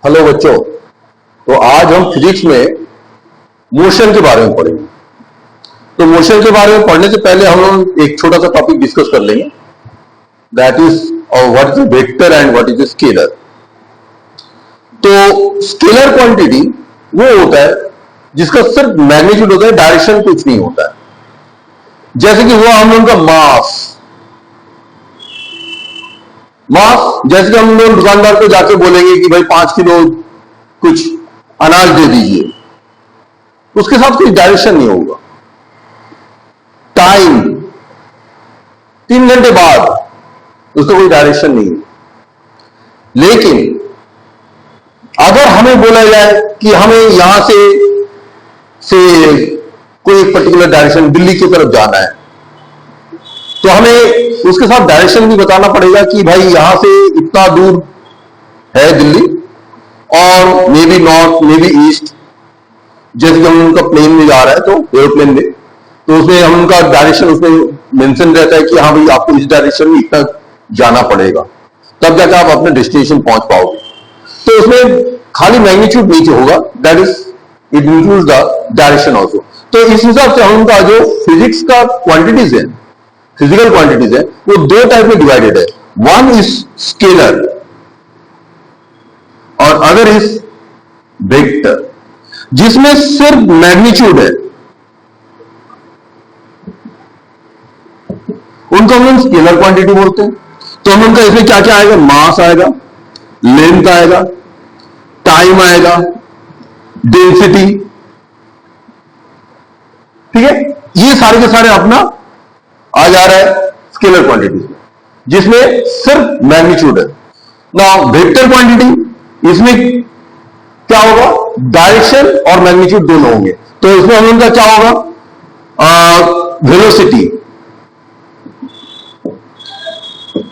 Hello बच्चों। तो आज हम फिजिक्स में मोशन के बारे में पढ़ेंगे। तो मोशन के बारे में पढ़ने से पहले हम लोग एक छोटा सा टॉपिक डिस्कस कर लेंगे, that is what is vector and what is scalar. तो स्केलर क्वांटिटी वो होता है जिसका सिर्फ मैग्नीट्यूड होता है, डायरेक्शन कुछ नहीं होता है। जैसे कि हुआ हम लोग का मास। जैसे कि हम लोग दुकानदार को जाके बोलेंगे कि भाई 5 किलो कुछ अनाज दे दीजिए, उसके साथ कोई डायरेक्शन नहीं होगा। टाइम 3 घंटे बाद, उसका कोई डायरेक्शन नहीं है। लेकिन अगर हमें बोला जाए कि हमें यहां से कोई एक पर्टिकुलर डायरेक्शन दिल्ली की तरफ जाना है, तो हमें उसके साथ डायरेक्शन भी बताना पड़ेगा कि भाई यहां से इतना दूर है दिल्ली, और may be north may be east. जैसे कि हम उनका प्लेन में जा रहा है तो एरोप्लेन में, तो उसमें हम उनका डायरेक्शन उसमें मेंशन रहता है कि हाँ भाई आपको इस डायरेक्शन में इतना जाना पड़ेगा, तब जाकर आप अपने डेस्टिनेशन पहुंच पाओगे। तो उसमें खाली मैग्नीट्यूड नीचे होगा, that is it includes the direction also. तो इस हिसाब से हम उनका जो फिजिक्स का क्वांटिटीज है, फिजिकल क्वांटिटीज है, वो 2 टाइप में डिवाइडेड है। वन इज स्केलर और अदर इज वेक्टर, जिसमें सिर्फ मैग्नीट्यूड है। उनको हम स्केलर क्वांटिटी बोलते हैं। तो हम उनका इसमें क्या क्या आएगा? मास आएगा, लेंथ आएगा, टाइम आएगा, डेंसिटी, ठीक है। ये सारे के सारे अपना आ जा रहा है स्केलर क्वांटिटी में, जिसमें सिर्फ मैग्नीट्यूड है। नाउ वेक्टर क्वांटिटी, इसमें क्या होगा? डायरेक्शन और मैग्नीट्यूड दोनों होंगे। तो इसमें हम उनका क्या होगा? वेलोसिटी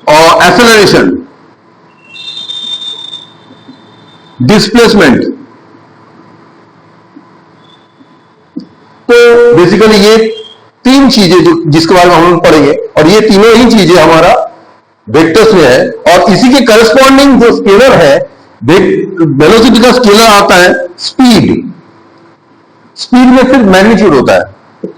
और एक्सेलरेशन, डिस्प्लेसमेंट। तो बेसिकली ये 3 चीजें जो जिसके बारे में हम लोग पढ़ेंगे, और ये तीनों ही चीजें हमारा वेक्टर्स में है। और इसी के करस्पॉन्डिंग जो स्केलर है, वेलोसिटी का स्केलर आता है स्पीड। स्पीड में सिर्फ मैग्नीट्यूड होता है।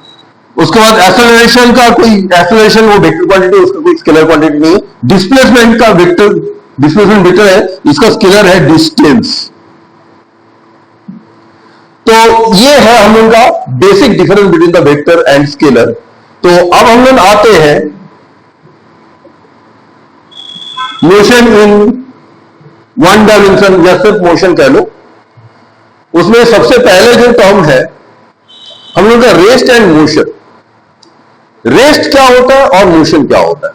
उसके बाद एक्सेलरेशन का कोई एक्सेलरेशन वो वेक्टर क्वांटिटी, उसका कोई स्केलर क्वांटिटी नहीं है। डिस्प्लेसमेंट का वेक्टर, डिस्प्लेसमेंट वेक्टर है, इसका स्केलर है डिस्टेंस। तो ये है हम लोग का basic difference between the vector and scalar. तो अब हम लोग आते हैं मोशन इन 1 डायमेंशन, या सिर्फ मोशन कह लो। उसमें सबसे पहले जो टर्म है हम लोग का रेस्ट एंड मोशन। रेस्ट क्या होता है और मोशन क्या होता है?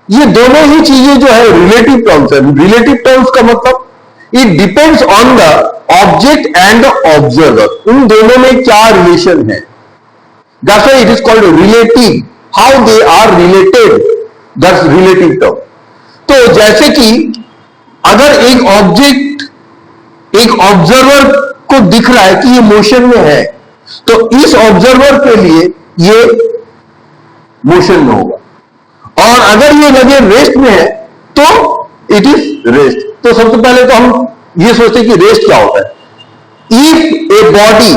ये दोनों ही चीजें जो है रिलेटिव टर्म्स है। रिलेटिव टर्म्स का मतलब it depends on the object and the observer. उन दोनों में क्या रिलेशन है, that's why it is called relative. How they are related, that's relative term. तो जैसे कि अगर एक ऑब्जेक्ट एक ऑब्जर्वर को दिख रहा है कि ये मोशन में है, तो इस ऑब्जर्वर के लिए ये मोशन में होगा, और अगर ये लगे रेस्ट में है तो इट इज रेस्ट। तो सबसे पहले तो हम ये सोचते हैं कि रेस्ट क्या होता है। If a body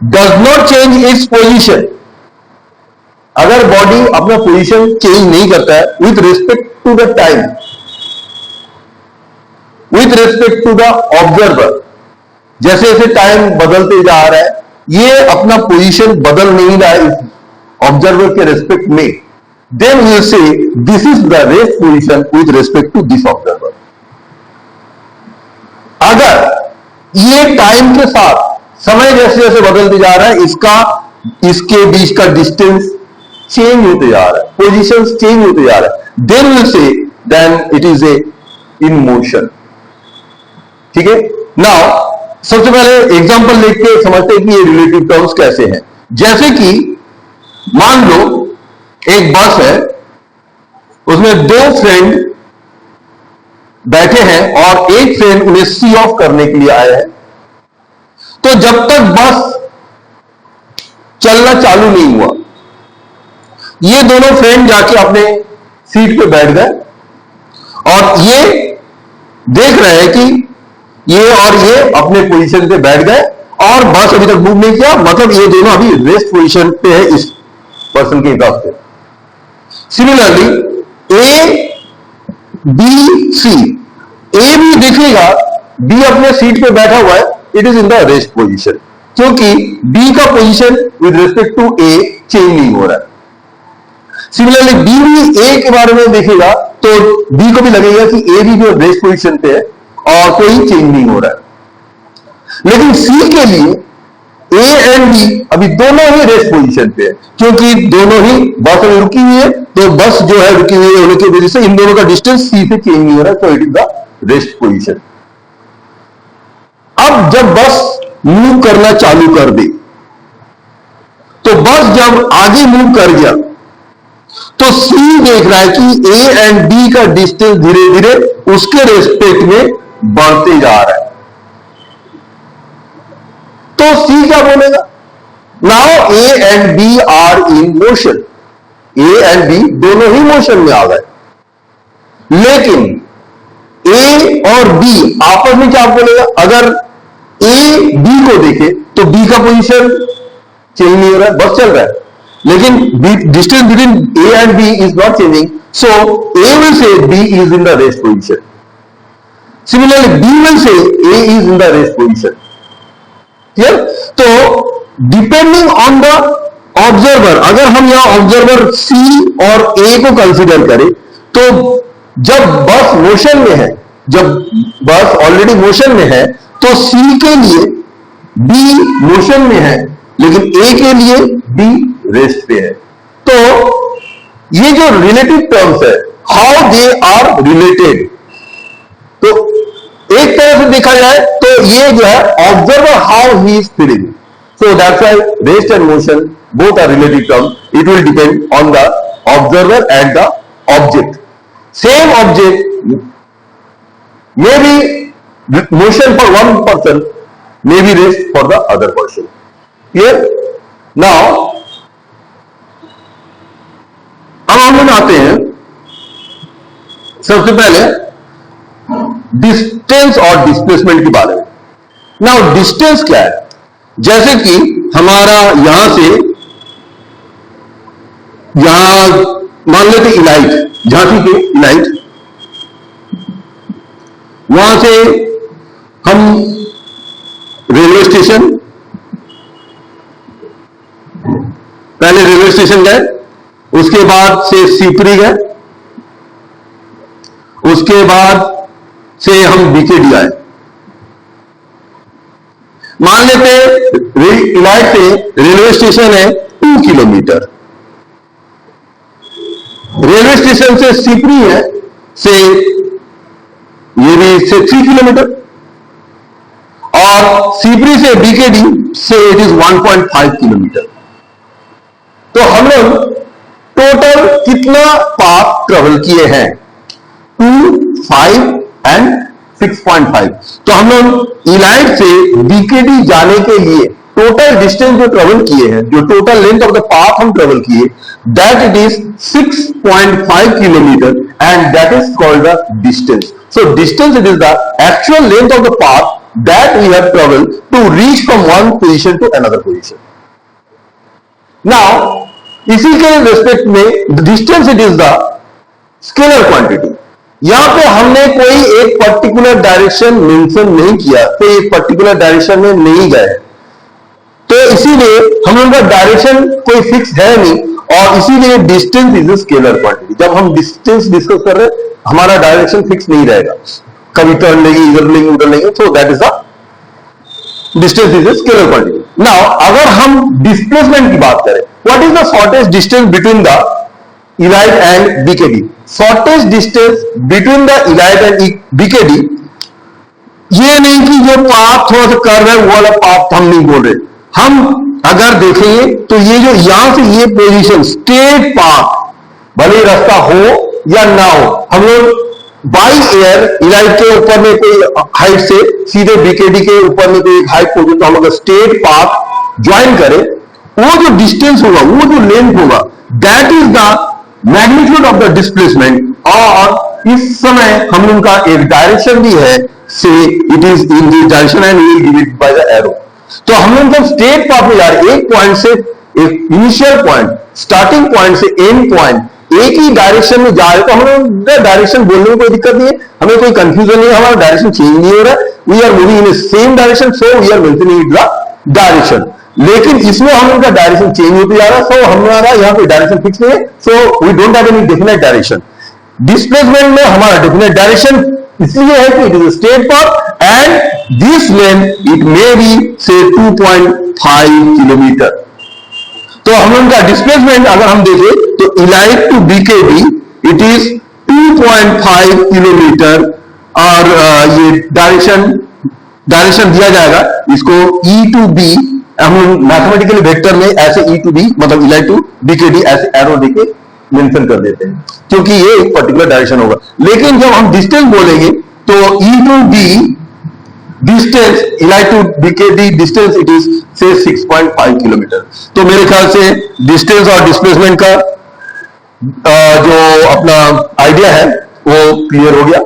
does not change its position, अगर बॉडी अपना पोजीशन चेंज नहीं करता है with respect to the time, with respect to the observer, जैसे जैसे टाइम बदलते जा रहा है, ये अपना पोजीशन बदल नहीं रहा है इस ऑब्जर्वर के रिस्पेक्ट में, then we will say this is the rest position with respect to this observer. अगर ये टाइम के साथ समय जैसे जैसे बदलते जा रहा है, इसके बीच का डिस्टेंस चेंज होते जा रहा है, पोजीशन चेंज होते जा रहा है, then we will say then it is a in motion. ठीक है। नाउ सबसे पहले एग्जांपल लेके समझते हैं कि ये रिलेटिव टर्म्स कैसे हैं। जैसे कि मान लो एक बस है, उसमें 2 फ्रेंड बैठे हैं और एक फ्रेंड उन्हें सी ऑफ करने के लिए आया है। तो जब तक बस चलना चालू नहीं हुआ, ये दोनों फ्रेंड जाके अपने सीट पे बैठ गए, और ये देख रहे हैं कि ये और ये अपने पोजीशन पे बैठ गए और बस अभी तक मूव नहीं किया, मतलब ये दोनों अभी रेस्ट पोजीशन पे है इस पर्सन के हिसाब से। सिमिलरली ए बी सी, ए भी देखेगा बी अपने सीट पे बैठा हुआ है, it is in the rest position, क्योंकि बी का position with respect to A change नहीं हो रहा है। सिमिलरली बी भी ए के बारे में देखेगा तो बी को भी लगेगा कि ए भी जो रेस्ट पोजीशन पे है और कोई चेंज नहीं हो रहा है। लेकिन सी के लिए ए एंड बी अभी दोनों ही रेस्ट पोजीशन पे है, क्योंकि दोनों ही बस में रुकी हुई है, तो बस जो है रुकी हुई होने की वजह से इन दोनों का डिस्टेंस सी से चेंज नहीं हो रहा है, तो it is the rest position. अब जब बस मूव करना चालू कर दे, तो बस जब आगे मूव कर गया तो सी देख रहा है कि ए एंड बी का डिस्टेंस धीरे धीरे उसके रेस्पेक्ट में बढ़ते जा रहा है, तो सी क्या बोलेगा? Now A and B are in motion, A and B दोनों ही मोशन में आ गए, लेकिन ए और बी आपस में क्या बोलेगा? अगर ए बी को देखे तो बी का पोजीशन चेंज नहीं हो रहा है, बस चल रहा है, लेकिन distance between A and B is not changing, so A will say B is in the rest position. Similarly B will say A is in the rest position. Clear? तो डिपेंडिंग ऑन द ऑब्जर्वर, अगर हम यहां observer सी और ए को consider करें, तो जब बस मोशन में है, जब बस ऑलरेडी मोशन में है, तो सी के लिए बी मोशन में है, लेकिन ए के लिए बी रेस्ट पे है। तो ये जो रिलेटिव टर्म्स है, हाउ दे आर रिलेटेड, तो एक तरह से देखा जाए तो ये जो है observer how he is feeling, so that's why rest and motion both are relative term, it will depend on the observer and the object. Same object may be motion for one person, may be rest for the other person. Clear? Now अब हम लोग आते हैं सबसे पहले distance और displacement के बारे में। नाउ डिस्टेंस क्या है? जैसे कि हमारा यहां से यहां मान लेते इलाइट, झांसी के इलाइट, वहां से हम रेलवे स्टेशन, पहले रेलवे स्टेशन गए, उसके बाद से सीपरी गए, उसके बाद से हम बीकेडी आए। मान लेते इलाइट से रेलवे स्टेशन है 2 किलोमीटर, रेलवे स्टेशन से सीपरी है से ये भी से 3 किलोमीटर, और सीपरी से बीकेडी से इट इज 1.5 किलोमीटर। तो हम लोग टोटल कितना पाथ ट्रेवल किए हैं? 2, 5 एंड 6.5। तो हम लोग इलाइट से बीकेडी जाने के लिए टोटल डिस्टेंस जो ट्रेवल किए हैं, जो total length of the path हम ट्रेवल किए, that it is 6.5 kilometre and that is called the distance. So distance it is the actual length of the path that we have travel to reach from one position to another position. Now इसी के respect में distance it is the scalar quantity. यहां पे हमने कोई एक particular direction mention नहीं किया, कोई एक पर्टिकुलर डायरेक्शन में नहीं गए, तो इसीलिए हम लोगों का डायरेक्शन कोई फिक्स है नहीं, और इसीलिए distance is a scalar quantity. जब हम डिस्टेंस डिस्कस कर रहे हैं, हमारा डायरेक्शन फिक्स नहीं रहेगा, कभी टर्न लेंगे, इधर लेंगे, उधर लेंगे, so that is the distance is a scalar quantity. Now अगर हम डिस्प्लेसमेंट की बात करें, what is the shortest distance between the elite and BKD? Shortest distance between the elite and BKD, ये नहीं कि जो पाथ थोड़ा सा कर रहे हैं वो वाला पाथ हम नहीं बोल रहे। हम अगर देखेंगे तो ये जो यहां से ये पोजीशन स्ट्रेट पाथ, भले रास्ता हो या ना हो, हम लोग बाई एयर इलाइट के ऊपर में कोई हाइट से सीधे बीकेडी के ऊपर में कोई हाइट पहुंचे, तो हम अगर स्ट्रेट पाथ ज्वाइन करें, वो जो डिस्टेंस होगा, वो जो लेंथ होगा, that is the magnitude of the displacement, और इस समय हम उनका एक डायरेक्शन भी है, से it is in this direction and we will give it by the arrow. तो हम लोग जब स्ट्रेट पाथ में जा रहे हैं, एक पॉइंट से एक इनिशियल पॉइंट, स्टार्टिंग पॉइंट से एंड पॉइंट एक ही डायरेक्शन में जा रहे, तो हम लोग डायरेक्शन बोलने में कोई दिक्कत नहीं है, हमें कोई कंफ्यूजन नहीं है, हमारा डायरेक्शन चेंज नहीं हो रहा है, we are moving in same direction, so we are maintaining the direction. लेकिन इसमें हम उनका डायरेक्शन चेंज होते जा रहा है, सो हमारा यहाँ पे डायरेक्शन फिक्स नहीं है, so we don't have any definite direction. Displacement में हमारा डेफिनेट डायरेक्शन इसलिए है कि it is straight path and this length it may be say 2.5 kilometre. तो हम उनका डिस्प्लेसमेंट अगर हम देखें तो Elite to BKD it is 2.5 kilometre, और ये डायरेक्शन दिया जाएगा इसको ई टू बी, हम मैथमेटिकली वेक्टर में ऐसे ई टू बी मतलब इलाइट टू बीकेडी ऐसे एरो देके मेंशन कर देते हैं, क्योंकि ये एक पर्टिकुलर डायरेक्शन होगा। लेकिन जब हम डिस्टेंस बोलेंगे तो ई टू बी डिस्टेंस इलाइट to BKD distance it is say 6.5 kilometre. तो मेरे ख्याल से डिस्टेंस और डिस्प्लेसमेंट का जो अपना आइडिया है वो क्लियर हो गया।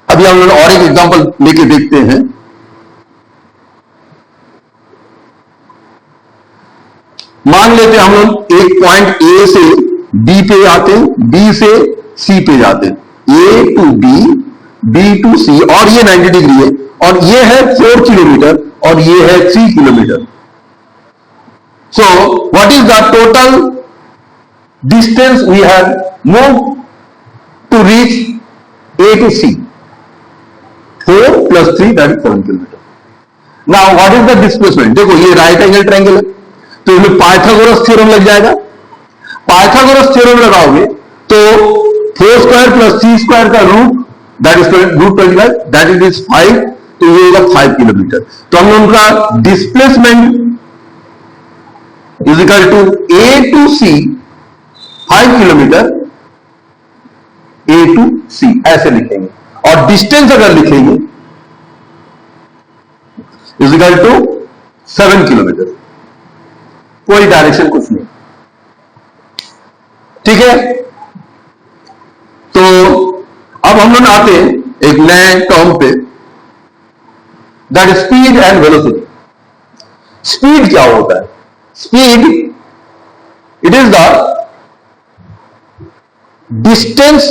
अभी हम लोग और एक एग्जांपल लेके देखते हैं। मान लेते हैं हम लोग एक पॉइंट ए से बी पे आते हैं, बी से सी पे जाते हैं, ए टू बी, बी टू सी, और ये 90 डिग्री है, और ये है 4 किलोमीटर और ये है 3 kilometre. So what is the total distance we have move to reach A to C? 4 + 3 that is 7 kilometre. Now what is the displacement? देखो ये राइट एंगल ट्रायंगल है, तो इसमें पाइथागोरस थ्योरम लग जाएगा। पाइथागोरस थ्योरम लगाओगे तो 4² + 3² का root that is √25 that is 5, तो ये होगा 5 किलोमीटर। तो हम उनका displacement is equal to A to C 5 kilometre, A to C ऐसे लिखेंगे, और डिस्टेंस अगर लिखेंगे इज इक्वल टू 7 किलोमीटर। कोई डायरेक्शन कुछ नहीं, ठीक है। तो अब हम लोग आते हैं एक नए टर्म पे, that is speed and velocity. Speed क्या होता है? Speed it is the distance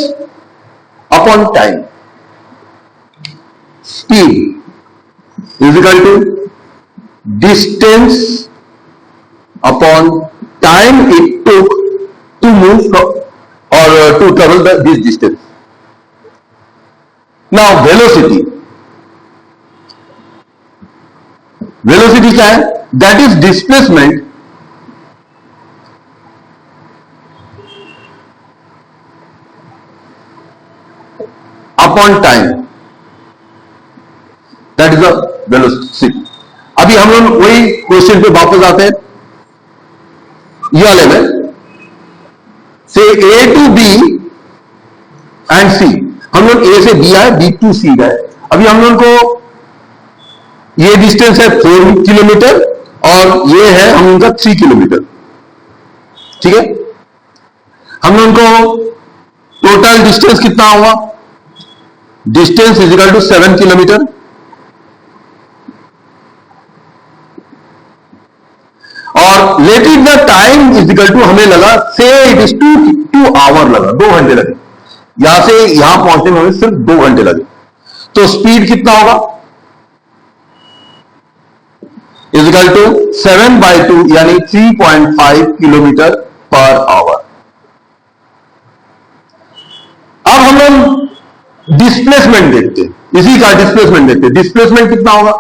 upon time. Speed is equal to distance upon time it took to move from, or to travel this distance. Now velocity क्या है? That is displacement upon time, that is the velocity। अभी हम लोग वही question पे वापस आते हैं। ये वाले में से ए टू बी एंड सी, हम लोग ए से बी आए, बी टू सी गए। अभी हम लोग को ये डिस्टेंस है 4 किलोमीटर और ये है हम लोग का 3 किलोमीटर, ठीक है। हम लोग को टोटल डिस्टेंस कितना हुआ? Distance is equal to 7 kilometre, और लेकिन the time is equal to हमें लगा से इट इज 2 आवर लगा, 2 घंटे लगे। यहां से यहां पहुंचने में हमें सिर्फ 2 घंटे लगे। तो स्पीड कितना होगा? इज इक्वल टू 7/2 यानी 3.5 किलोमीटर पर आवर। अब हम लोग डिस्प्लेसमेंट देखते हैं, इसी का डिस्प्लेसमेंट देखते हैं। डिस्प्लेसमेंट कितना होगा?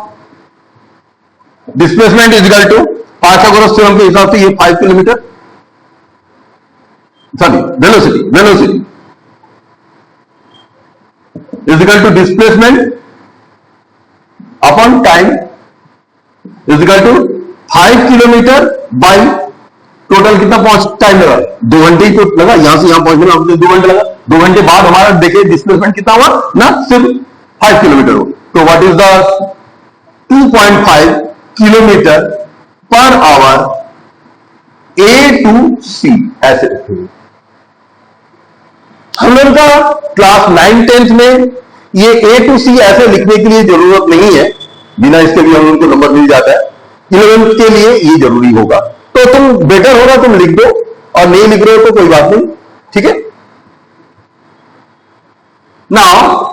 Displacement is equal to Pythagoras theorem के हिसाब से ये 5 kilometre, sorry velocity is equal to displacement upon time is equal to 5 kilometre by total कितना पहुंच टाइम लगा? 2 घंटे ही तो लगा, यहां से यहां पहुंचने में हमने 2 घंटे लगा। 2 घंटे बाद हमारा देखिए डिस्प्लेसमेंट कितना हुआ ना, सिर्फ 5 किलोमीटर हो। तो what is the 2.5 kilometre per hour A to C ऐसे लिखेंगे। हम लोग का क्लास 9-10 में ये A to C ऐसे लिखने के लिए जरूरत नहीं है, बिना इसके भी हम लोग को नंबर मिल जाता है। 11th के लिए ये जरूरी होगा, तो तुम बेटर होगा तुम लिख दो, और नहीं लिख रहे हो तो कोई बात नहीं, ठीक है। नाउ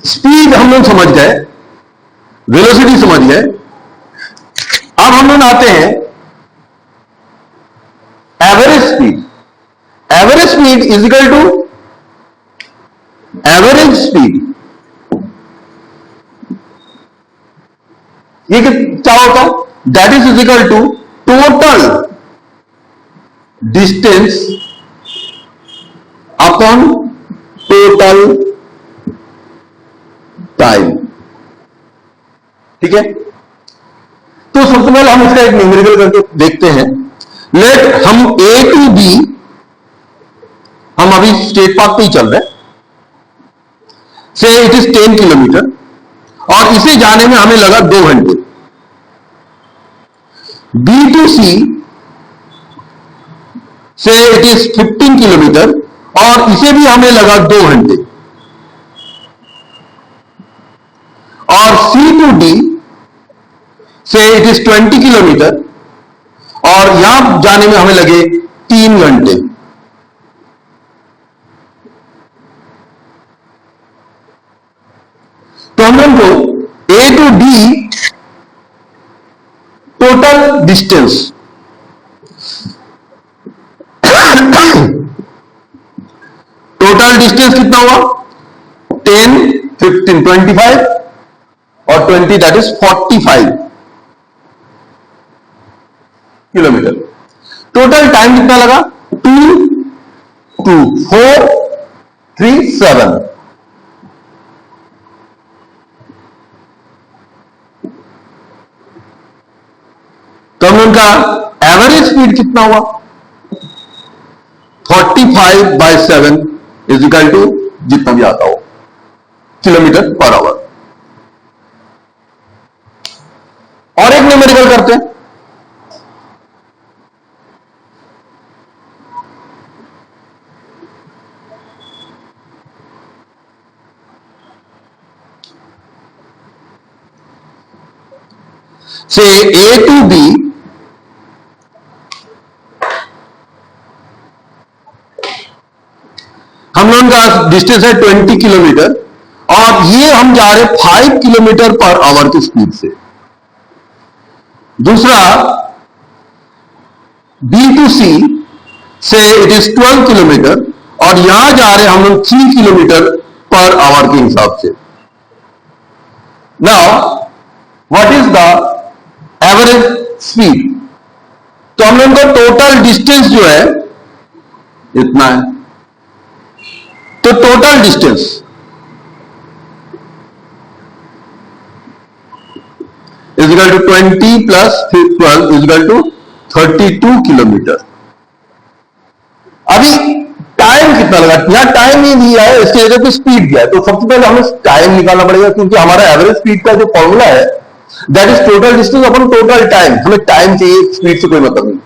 स्पीड हम लोग समझ गए, वेलोसिटी समझ गए। अब हम लोग आते हैं average speed. Average speed is equal to average speed, ये क्या होता है? That is equal to total distance upon total time, ठीक है। तो सबसे पहले हम इसका एक न्यूमेरिकल करके देखते हैं। लेट हम A to B, हम अभी स्टेट पाथ पे ही चल रहे हैं, से इट इज 10 किलोमीटर, और इसे जाने में हमें लगा 2 घंटे। B to C से इट इज 15 किलोमीटर, और इसे भी हमें लगा 2 घंटे। और C to D से इट इज 20 किलोमीटर, और यहां जाने में हमें लगे 3 घंटे। तो हम लोग को A to D total distance total distance कितना हुआ? 10, 15, 25 और 20 that is 45 kilometre. Total time कितना लगा? 2, 2, 4, 3, 7। तो हम उनका एवरेज स्पीड कितना हुआ? 45/7 इज इक्वल टू जितना भी आता हो किलोमीटर पर आवर। और एक न्यूमेरिकल करते हैं। से A to B हम लोगों का डिस्टेंस है 20 किलोमीटर, और ये हम जा रहे 5 किलोमीटर पर आवर की स्पीड से। दूसरा B to C से इट इज 12 किलोमीटर, और यहां जा रहे हम लोग 3 किलोमीटर पर आवर के हिसाब से। Now what is the average speed? तो हम लोग का टोटल डिस्टेंस जो है इतना है, तो total distance is equal to 20 plus 12 is equal to 32 kilometre. अभी टाइम कितना लगा? यहां टाइम नहीं दिया है, इसके जगह पे स्पीड दिया है, तो सबसे पहले हमें टाइम निकालना पड़ेगा, क्योंकि हमारा एवरेज स्पीड का जो फॉर्मूला है that is total distance upon total time. हमें टाइम चाहिए, स्पीड से कोई मतलब नहीं।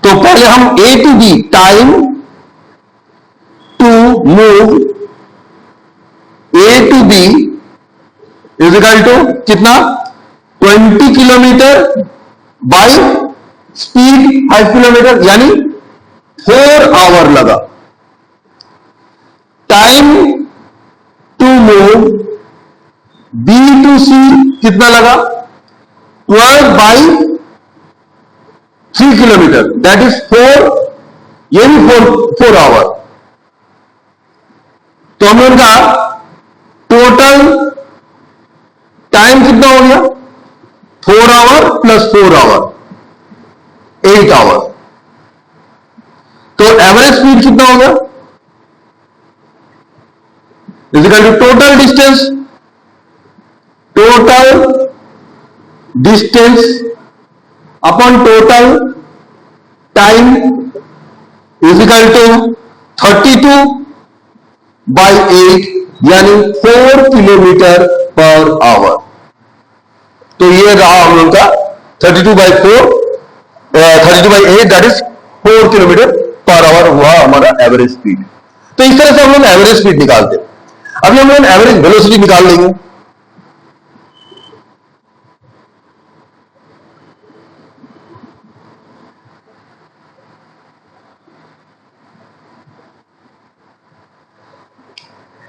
तो पहले हम A to B time to move A to B is equal to कितना? 20 किलोमीटर बाई स्पीड 5 किलोमीटर, यानी 4 आवर लगा। Time to move B to C कितना लगा? 12 बाई 3 किलोमीटर दैट इज 4, ये भी 4 आवर। तो हम लोग का टोटल टाइम कितना हो गया? 4 आवर प्लस 4 आवर 8 आवर। तो एवरेज स्पीड कितना हो गया? Is equal to total distance upon total time is equal to 32/8, यानी 4 किलोमीटर पर आवर। तो ये रहा हम लोग का 32/8 that is 4 kilometre per our हुआ हमारा एवरेज स्पीड। तो इस तरह से हम लोग एवरेज स्पीड निकालते हैं। अभी हम लोग एवरेज वेलोसिटी निकाल लेंगे।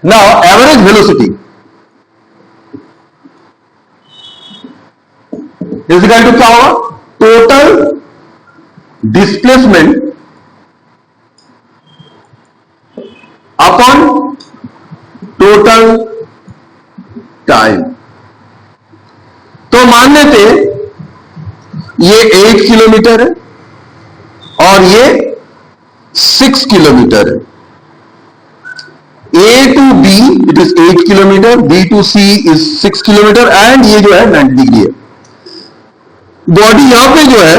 Now average velocity is equal to क्या होगा? Total displacement upon total time. तो मान लेते ये 8 किलोमीटर है और ये 6 किलोमीटर है। A to B it is 8 kilometre, B to C is 6 kilometre and ये जो है 90 डिग्री है। बॉडी यहां पे जो है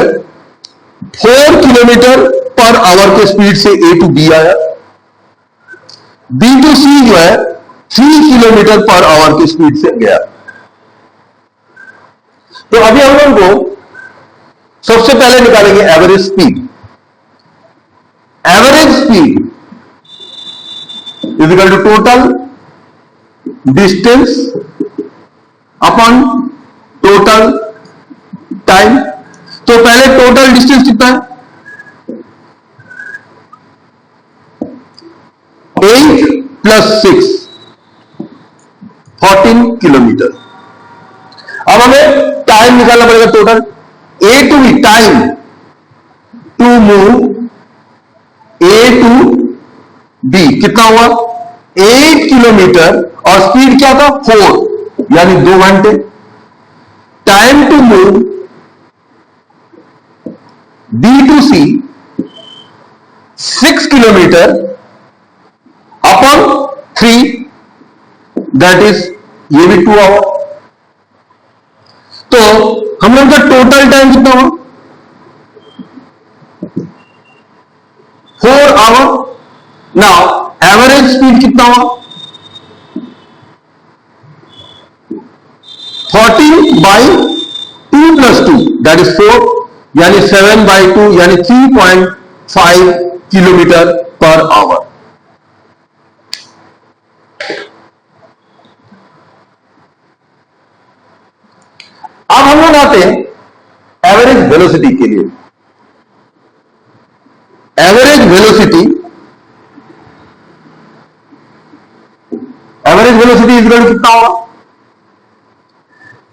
4 किलोमीटर पर आवर के स्पीड से A to B आया। B to C जो है 3 किलोमीटर पर आवर की स्पीड से गया। तो अभी हम लोगों को सबसे पहले निकालेंगे average speed. Average speed is equal to total distance upon total time. तो पहले टोटल डिस्टेंस कितना है? 8 प्लस 6 14 किलोमीटर। अब हमें टाइम निकालना पड़ेगा total. A to B time to move A to B कितना हुआ? 8 किलोमीटर और स्पीड क्या था? 4 यानी 2 घंटे। Time to move B to C 6 kilometre upon 3 that is ये भी 2 आवर। तो हम लोग का टोटल टाइम कितना हुआ? 4 आवर। नाउ एवरेज स्पीड कितना हुआ? 40/2 प्लस 2 दैट इज 4 यानी 7/2 यानी 3.5 किलोमीटर पर आवर। अब हम लोग आते हैं एवरेज वेलोसिटी के लिए। Average velocity is equal to कितना होगा?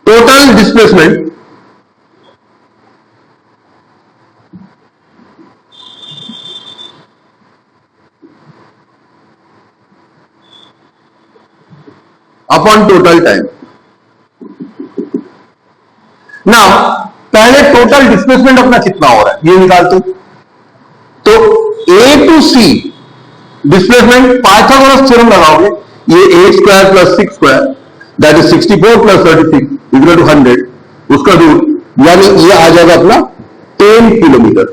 Total displacement upon total time. ना पहले टोटल डिस्प्लेसमेंट अपना कितना हो रहा है ये निकालते। तो A to C displacement Pythagoras theorem लगाओगे। ये 8 square plus 6 square that is 64 plus 36 equal to 100 उसका रूट यानी ये आ जाएगा अपना 10 किलोमीटर।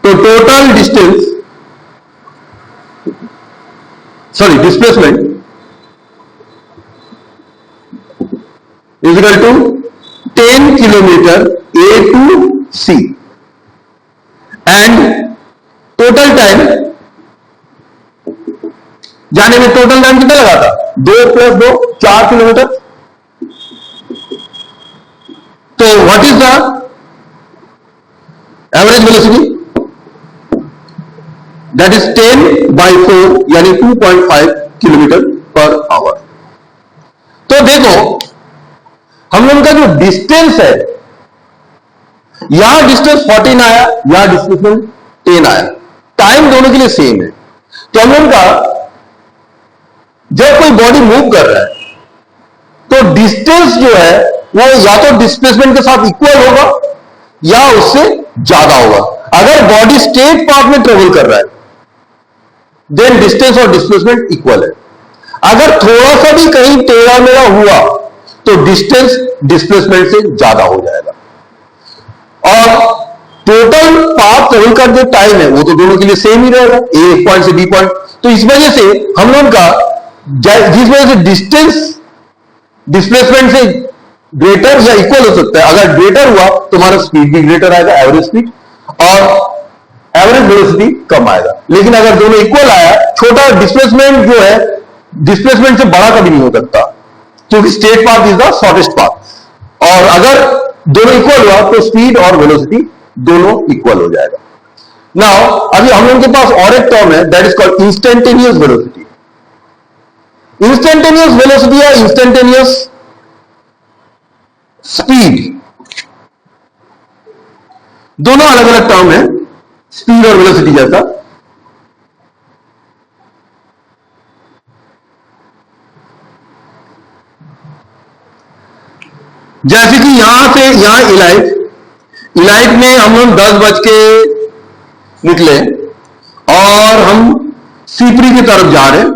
तो total distance displacement is equal to 10 kilometre A to C and total time जाने में टोटल टाइम कितना लगा था? 2 प्लस 2 4 किलोमीटर। तो what is the average velocity? That is 10/4 यानी 2.5 किलोमीटर पर आवर। तो देखो हम लोगों का जो डिस्टेंस है यहां डिस्टेंस 14 आया, यहां डिस्टेंस 10 आया। टाइम दोनों के लिए सेम है। तो हम लोगों का जब कोई बॉडी मूव कर रहा है तो डिस्टेंस जो है वो या तो डिस्प्लेसमेंट के साथ इक्वल होगा या उससे ज्यादा होगा। अगर बॉडी स्ट्रेट पाथ में ट्रेवल कर रहा है देन डिस्टेंस और डिस्प्लेसमेंट इक्वल है। अगर थोड़ा सा भी कहीं टेढ़ा मेढ़ा हुआ तो डिस्टेंस डिस्प्लेसमेंट से ज्यादा हो जाएगा। और टोटल पाथ ट्रेवल का जो टाइम है वो तो दोनों के लिए सेम ही रहेगा, ए पॉइंट से बी पॉइंट। तो इस वजह से हम लोग का जिस वजह से डिस्टेंस डिस्प्लेसमेंट से ग्रेटर या इक्वल हो सकता है। अगर ग्रेटर हुआ तो हमारा स्पीड भी ग्रेटर आएगा, एवरेज स्पीड। और एवरेज वेलोसिटी कम आएगा। लेकिन अगर दोनों इक्वल आया, छोटा डिस्प्लेसमेंट जो है डिस्प्लेसमेंट से बड़ा कभी नहीं हो सकता, क्योंकि straight path is the shortest path. और अगर दोनों इक्वल हुआ तो स्पीड और वेलोसिटी दोनों इक्वल हो जाएगा। नाउ अभी हम लोगों के पास और एक टर्म है, that is called instantaneous velocity. Instantaneous velocity या इंस्टेंटेनियस स्पीड, दोनों अलग अलग टर्म है, स्पीड और वेलोसिटी जैसा। जैसे कि यहां से यहां इलाइट में हम लोग 10 बज के निकले और हम सीपरी की तरफ जा रहे हैं,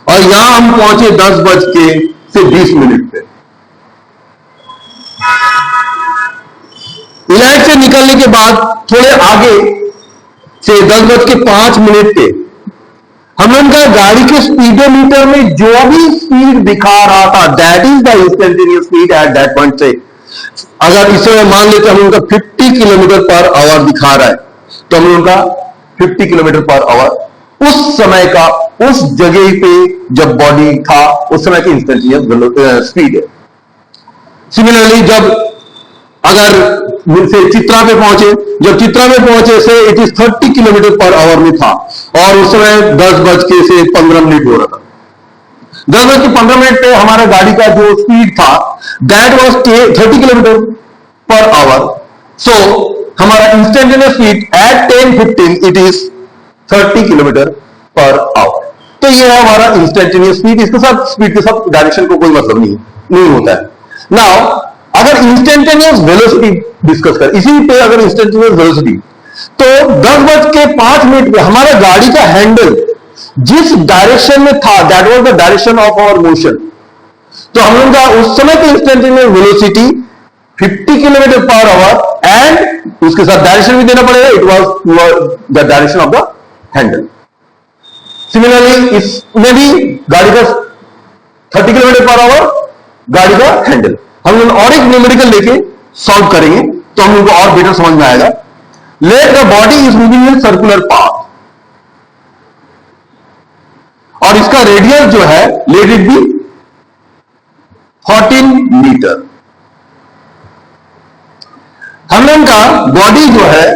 और यहां हम पहुंचे 10 बज के से 20 मिनट पे। इलाइट से निकलने के बाद थोड़े आगे से 10 बज के 5 मिनट पे हम लोगों का गाड़ी के स्पीडोमीटर में जो भी स्पीड दिखा रहा था, that is the instantaneous speed eight that point. से अगर इसे मान लेते हम लोगों का 50 किलोमीटर पर आवर दिखा रहा है, तो हम लोगों का 50 किलोमीटर पर आवर उस समय का, उस जगह पे जब बॉडी था उस समय की इंस्टेंटेनियस स्पीड है। सिमिलरली जब अगर से चित्रा पे पहुंचे, जब चित्रा में पहुंचे से it is 30 kilometre per our में था, और उस समय 10 बज के से 15 मिनट हो रहा था। 10 बज के 15 मिनट पे हमारा गाड़ी का जो स्पीड था that was 30 kilometre per hour. So हमारा instantaneous speed at 10:15 it is 30 kilometre per hour. तो ये है हमारा इंस्टेंटेनियस स्पीड। इसके साथ स्पीड के साथ डायरेक्शन को कोई मतलब नहीं होता है। नाउ अगर इंस्टेंटेनियस वेलोसिटी डिस्कस कर, इसी पे अगर इंस्टेंटेनियस वेलोसिटी, तो 10 बज के 5 मिनट पे हमारा गाड़ी का हैंडल जिस डायरेक्शन में था that was the direction of our motion. तो हम लोग का उस समय की instantaneous velocity 50 kilometre per hour, and उसके साथ डायरेक्शन भी देना पड़ेगा, it was the direction of the handle. Similarly इसमें भी गाड़ी का 30 किलोमीटर पर आवर गाड़ी का हैंडल। हम लोग और एक न्यूमेरिकल लेके सॉल्व करेंगे तो हम लोग को और बेटर समझ में आएगा। Let the body is moving in circular path, और इसका रेडियस जो है लेट इट बी 14 मीटर। हम लोग का बॉडी जो है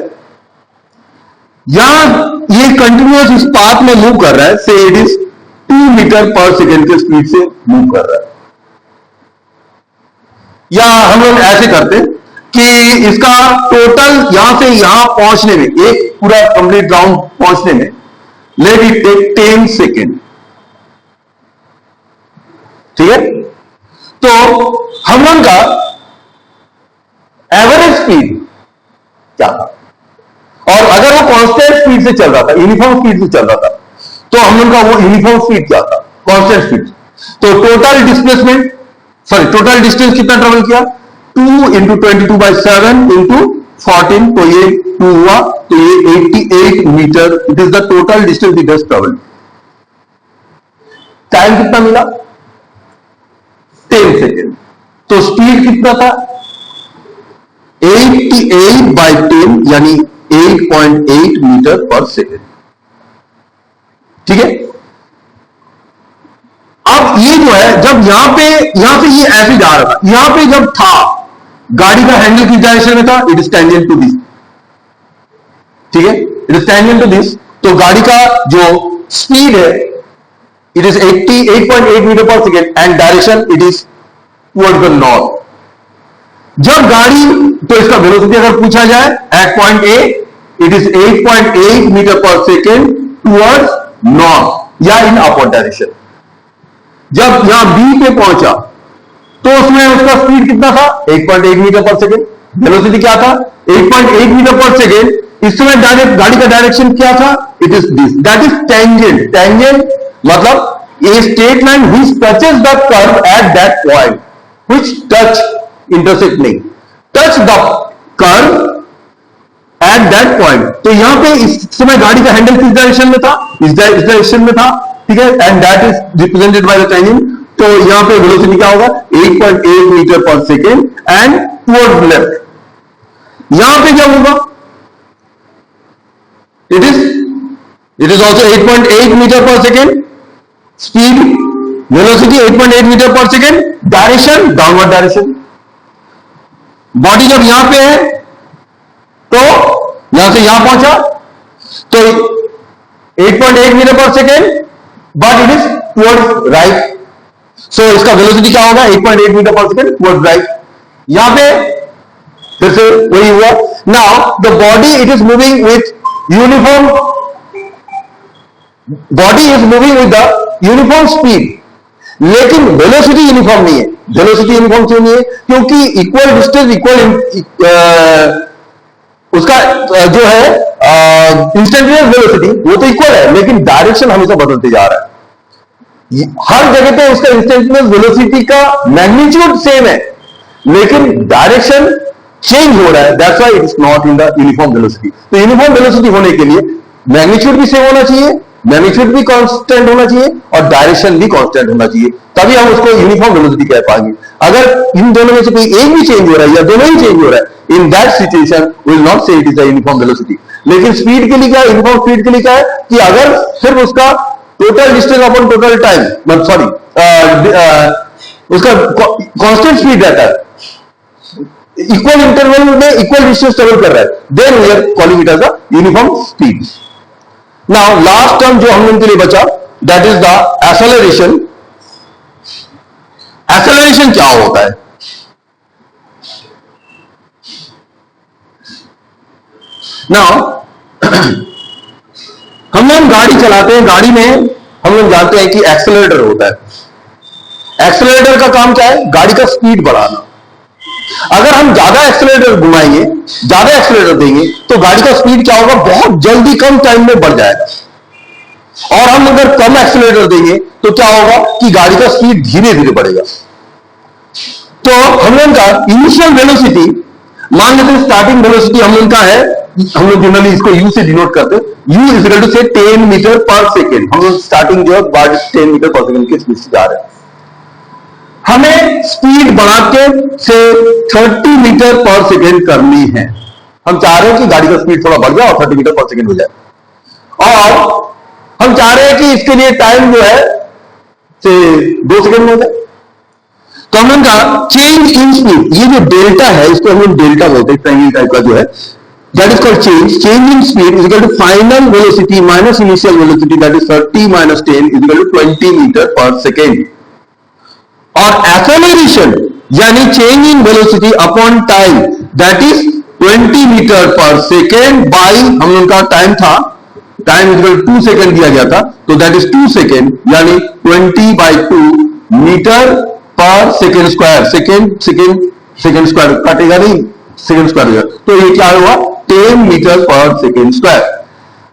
यहां ये कंटिन्यूअस इस पाथ में मूव कर रहा है, से it is 2 metre per second के स्पीड से मूव कर रहा है। या हम लोग ऐसे करते कि इसका टोटल यहां से यहां पहुंचने में, एक पूरा कंप्लीट राउंड पहुंचने में लेट इट टेक 10 सेकेंड। ठीक है, तो हम लोग का एवरेज स्पीड क्या था, और अगर वो कांस्टेंट स्पीड से चल रहा था, यूनिफॉर्म स्पीड से चल रहा था, तो हम लोग का वो यूनिफॉर्म स्पीड क्या था, कांस्टेंट स्पीड। तो total displacement, sorry total distance कितना ट्रेवल किया, 2 × 22/7 × 14, तो ये 2 हुआ, तो ये 88 metre. It is the total distance it has travelled. Time कितना मिला, 10 सेकेंड। तो स्पीड कितना था, 88/10 यानी 8.8 मीटर पर सेकेंड। ठीक है, अब ये जो है जब यहां से ये ऐसे जा रहा था, यहां पे जब था गाड़ी का हैंडल किस डायरेक्शन में था, it is tangent to this. ठीक है, it is tangent to this. तो गाड़ी का जो स्पीड है it is 8.8 metre per second, and direction it is towards the north. जब गाड़ी, तो इसका वेलोसिटी अगर पूछा जाए at point A it is 8.8 metre per second towards north या इन अपवर्ड डायरेक्शन। जब यहां बी पे पहुंचा तो उसमें उसका स्पीड कितना था, 8.8 मीटर पर सेकेंड। वेलोसिटी क्या था, 8.8 मीटर पर सेकेंड। इस समय गाड़ी का डायरेक्शन क्या था, it is this, that is tangent. Tangent मतलब a straight line which touches the curve at that point, which touch, intersect नहीं, touch the curve at that point. तो यहां पे इस समय गाड़ी का हैंडल किस डायरेक्शन में था, इस डायरेक्शन में था। ठीक है, and that is represented by the tangent. तो यहां पे वेलोसिटी क्या होगा, 8.8 metre per second and towards left. यहां पे क्या होगा, it is also 8.8 meter per second. Speed, velocity 8.8 meter per second. Direction, downward direction. Body जब यहां पे है तो यहां से यहां पहुंचा तो 8.8 metre per second, but it is towards right. So इसका वेलोसिटी क्या होगा? 8.8 metre per second towards right. यहां पे फिर से वही हुआ. Now the body it is moving with uniform, body is moving with the uniform speed, लेकिन वेलोसिटी यूनिफॉर्म नहीं है. वेलोसिटी यूनिफॉर्म क्यों नहीं है? क्योंकि इक्वल डिस्टेंस इक्वल उसका जो है इंस्टेंटेनियस वेलोसिटी वो तो इक्वल है, लेकिन डायरेक्शन हमेशा बदलते जा रहा है. हर जगह पे उसका इंस्टेंटेनियस वेलोसिटी का मैग्नीट्यूड सेम है, लेकिन डायरेक्शन चेंज हो रहा है. That's why it is not in the uniform velocity. तो यूनिफॉर्म वेलोसिटी होने के लिए मैग्नीट्यूड भी सेम होना चाहिए, मैग्नीट्यूड भी कांस्टेंट होना चाहिए और डायरेक्शन भी कांस्टेंट होना चाहिए, तभी हम उसको यूनिफॉर्म वेलोसिटी कह पाएंगे. अगर इन दोनों में से कोई एक भी चेंज हो रहा है या दोनों ही चेंज हो रहा है, in that situation we will not say it is a uniform velocity. लेकिन स्पीड के लिए क्या है? यूनिफॉर्म स्पीड के लिए क्या है कि अगर सिर्फ उसका total distance upon total time, sorry उसका कांस्टेंट स्पीड रहता है, इक्वल इंटरवल में इक्वल डिस्टेंस ट्रेवल कर रहा है, then we are calling it as a uniform speed. Now last term जो हम लोगों के लिए बचा, that is the acceleration. Acceleration क्या होता है? नाउ हम लोग गाड़ी चलाते हैं, गाड़ी में हम लोग जानते हैं कि एक्सेलरेटर होता है. एक्सेलरेटर का काम क्या है? गाड़ी का स्पीड बढ़ाना. अगर हम ज्यादा एक्सेलरेटर घुमाएंगे, ज्यादा एक्सेलरेटर देंगे, तो गाड़ी का स्पीड क्या होगा? बहुत जल्दी कम टाइम में बढ़ जाएगा. और हम अगर कम एक्सेलरेटर देंगे तो क्या होगा कि गाड़ी का स्पीड धीरे धीरे बढ़ेगा. तो हम लोग का इनिशियल वेलोसिटी, मान लेते हैं स्टार्टिंग वेलोसिटी हम लोग का है, हम लोग जनरली इसको यू से डिनोट करते हैं. यू इज इक्वल टू से 10 मीटर पर सेकेंड. हम लोग स्टार्टिंग जो है 10 मीटर पर सेकेंड की स्पीड से जा रहे हैं. हमें स्पीड बढ़ा के से 30 मीटर पर सेकेंड करनी है. हम चाह रहे हैं कि गाड़ी का स्पीड थोड़ा बढ़ जाए और 30 मीटर पर सेकेंड हो जाए, और हम चाह रहे हैं कि इसके लिए टाइम जो है से 2 सेकेंड में हो जाए. तो हम का चेंज इन स्पीड, ये जो डेल्टा है इसको हम लोग डेल्टा बोलते हैं, ट्रायंगल टाइप का जो है, that is called change. Change in speed is equal to final velocity minus initial velocity, that is 30 minus 10 is equal to 20 metre per second. और एक्सेलरेशन यानी change in velocity upon time, that is 20 metre per second by, हम लोग का time था, time equal 2 second दिया गया था, तो दैट इज 2 सेकेंड, यानी 20/2 metre per second square. Second square काटेगा नहीं, सेकेंड स्क्वायर, तो ये क्या हुआ? 10 मीटर पर सेकेंड स्क्वायर.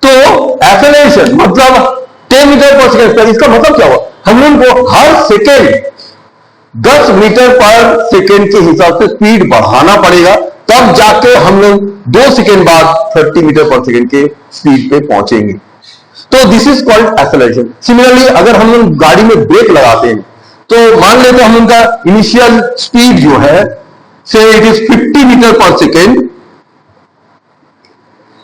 तो एक्सेलरेशन मतलब 10 मीटर पर सेकेंड स्क्वायर. इसका मतलब क्या हुआ? हम लोग को हर सेकेंड 10 मीटर पर सेकेंड के हिसाब से स्पीड बढ़ाना पड़ेगा, तब जाके हम लोग 2 सेकेंड बाद 30 मीटर पर सेकेंड के स्पीड पे पहुंचेंगे. तो this is called acceleration. Similarly अगर हम लोग गाड़ी में ब्रेक लगाते हैं, तो मान लेते हैं हम उनका इनिशियल स्पीड जो है से it is 50 metre per second.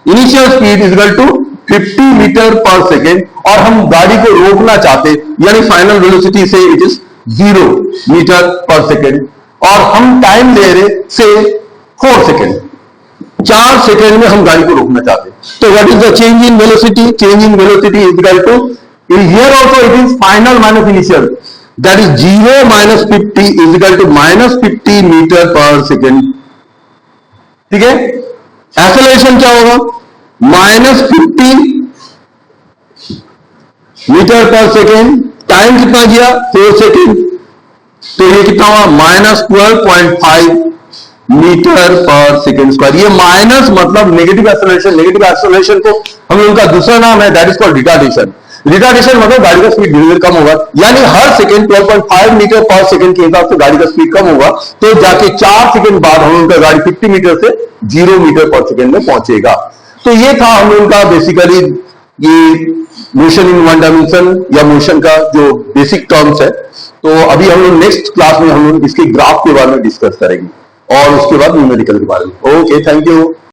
Initial speed is equal to 50 metre per second, और हम गाड़ी को रोकना चाहते हैं, यानी फाइनल वेलोसिटी से it is 0 metre per second, और हम टाइम ले रहे से 4 सेकेंड. 4 सेकेंड में हम गाड़ी को रोकना चाहते हैं. तो what is the change in velocity? Change in velocity is equal to, here also it is final minus initial, that is 0 minus 50 is equal to minus 50 metre per second. ठीक है. एक्सेलरेशन क्या होगा? Minus 50 metre per second. Time कितना गया? 4 second. तो ये कितना हुआ? Minus 12.5 metre per second square. ये माइनस मतलब नेगेटिव एक्सेलरेशन. नेगेटिव एक्सेलरेशन को हम लोगों का दूसरा नाम है, that is called retardation. Retardation मतलब गाड़ी का स्पीड धीरे धीरे कम होगा, यानी हर सेकेंड 12.5 मीटर पर सेकेंड के हिसाब से गाड़ी का स्पीड कम होगा, तो जाके 4 सेकेंड बाद हम लोगों का गाड़ी 50 मीटर से 0 मीटर पर सेकेंड में पहुंचेगा. तो ये था हम लोगों का बेसिकली ये मोशन इन वन डायमेंशन या मोशन का जो बेसिक टर्म्स है. तो अभी हम लोग नेक्स्ट क्लास में हम लोग इसके ग्राफ के बारे में डिस्कस करेंगे और उसके बाद न्यूमेरिकल के बारे में. Okay, thank you.